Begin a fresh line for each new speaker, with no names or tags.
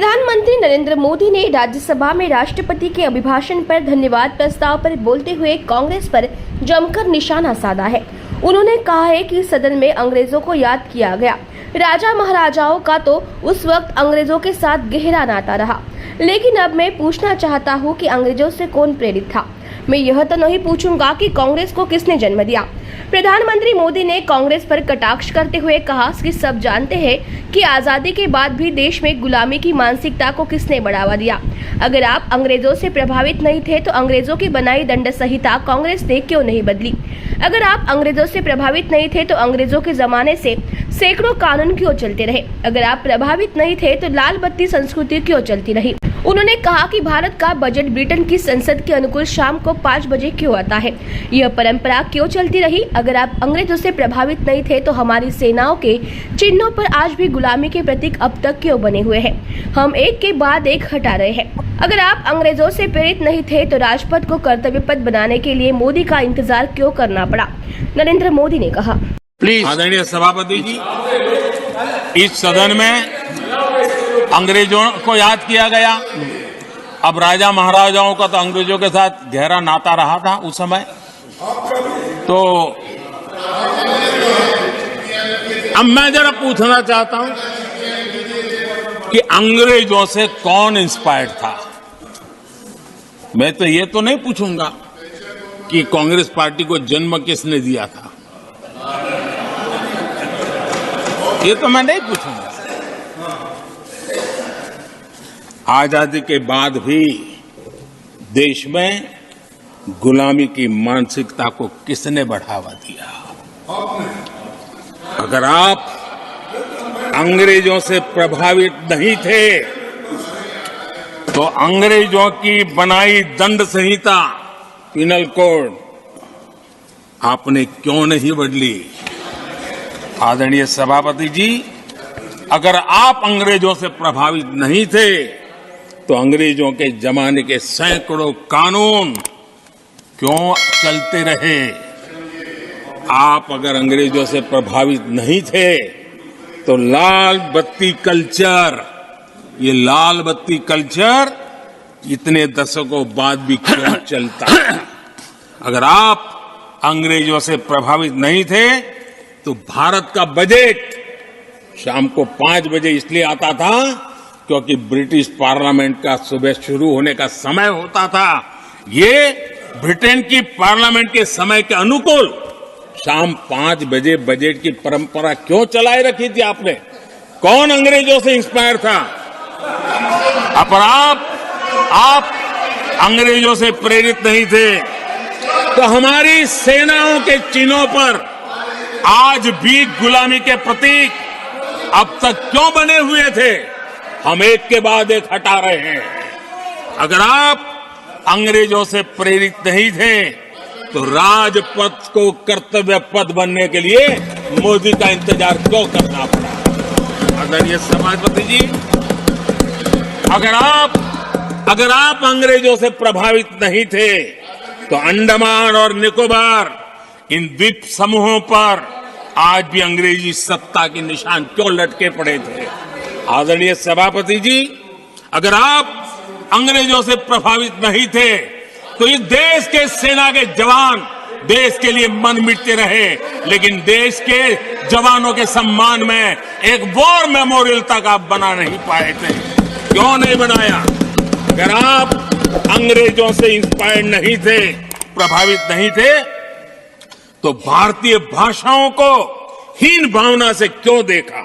प्रधानमंत्री नरेंद्र मोदी ने राज्यसभा में राष्ट्रपति के अभिभाषण पर धन्यवाद प्रस्ताव पर बोलते हुए कांग्रेस पर जमकर निशाना साधा है। उन्होंने कहा है कि सदन में अंग्रेजों को याद किया गया। राजा महाराजाओं का तो उस वक्त अंग्रेजों के साथ गहरा नाता रहा, लेकिन अब मैं पूछना चाहता हूं कि अंग्रेजों से कौन प्रेरित था। मैं यह तो नहीं पूछूंगा कि कांग्रेस को किसने जन्म दिया। प्रधानमंत्री मोदी ने कांग्रेस पर कटाक्ष करते हुए कहा कि सब जानते हैं कि आजादी के बाद भी देश में गुलामी की मानसिकता को किसने बढ़ावा दिया। अगर आप अंग्रेजों से प्रभावित नहीं थे तो अंग्रेजों की बनाई दंड संहिता कांग्रेस ने क्यों नहीं बदली। अगर आप अंग्रेजों से प्रभावित नहीं थे तो अंग्रेजों के जमाने से सैकड़ों कानून क्यों चलते रहे। अगर आप प्रभावित नहीं थे तो लाल बत्ती संस्कृति क्यों चलती रही। उन्होंने कहा कि भारत का बजट ब्रिटेन की संसद के अनुकूल शाम को 5 बजे क्यों आता है, यह परंपरा क्यों चलती रही। अगर आप अंग्रेजों से प्रभावित नहीं थे तो हमारी सेनाओं के चिन्हों पर आज भी गुलामी के प्रतीक अब तक क्यों बने हुए हैं। हम एक के बाद एक हटा रहे हैं। अगर आप अंग्रेजों से प्रेरित नहीं थे तो राजपथ को कर्तव्य पथ बनाने के लिए मोदी का इंतजार क्यों करना पड़ा। नरेंद्र मोदी ने कहा।
प्लीज आदरणीय सभापति जी, इस सदन में अंग्रेजों को याद किया गया। अब राजा महाराजाओं का तो अंग्रेजों के साथ गहरा नाता रहा था उस समय, तो अब मैं जरा पूछना चाहता हूं कि अंग्रेजों से कौन इंस्पायर्ड था। मैं तो ये तो नहीं पूछूंगा कि कांग्रेस पार्टी को जन्म किसने दिया था, ये तो मैं नहीं पूछूंगा। आजादी के बाद भी देश में गुलामी की मानसिकता को किसने बढ़ावा दिया। अगर आप अंग्रेजों से प्रभावित नहीं थे तो अंग्रेजों की बनाई दंड संहिता पिनल कोड आपने क्यों नहीं बदली। आदरणीय सभापति जी, अगर आप अंग्रेजों से प्रभावित नहीं थे तो अंग्रेजों के जमाने के सैकड़ों कानून क्यों चलते रहे। आप अगर अंग्रेजों से प्रभावित नहीं थे तो लाल बत्ती कल्चर, ये लाल बत्ती कल्चर इतने दशकों बाद भी क्यों चलता है। अगर आप अंग्रेजों से प्रभावित नहीं थे तो भारत का बजट शाम को 5 बजे इसलिए आता था क्योंकि ब्रिटिश पार्लियामेंट का सुबह शुरू होने का समय होता था। ये ब्रिटेन की पार्लियामेंट के समय के अनुकूल शाम 5 बजे बजट की परंपरा क्यों चलाए रखी थी आपने। कौन अंग्रेजों से इंस्पायर था। अब आप अंग्रेजों से प्रेरित नहीं थे तो हमारी सेनाओं के चिन्हों पर आज भी गुलामी के प्रतीक अब तक क्यों बने हुए थे। हम एक के बाद एक हटा रहे हैं। अगर आप अंग्रेजों से प्रेरित नहीं थे तो राजपथ को कर्तव्य पथ बनने के लिए मोदी का इंतजार क्यों करना पड़ा। आदरणीय सभापति जी, अगर आप अंग्रेजों से प्रभावित नहीं थे तो अंडमान और निकोबार इन द्वीप समूहों पर आज भी अंग्रेजी सत्ता के निशान क्यों लटके पड़े थे। आदरणीय सभापति जी, अगर आप अंग्रेजों से प्रभावित नहीं थे तो इस देश के सेना के जवान देश के लिए मन मिटते रहे, लेकिन देश के जवानों के सम्मान में एक वॉर मेमोरियल तक आप बना नहीं पाए थे। क्यों नहीं बनाया। अगर आप अंग्रेजों से इंस्पायर्ड नहीं थे, प्रभावित नहीं थे तो भारतीय भाषाओं को हीन भावना से क्यों देखा।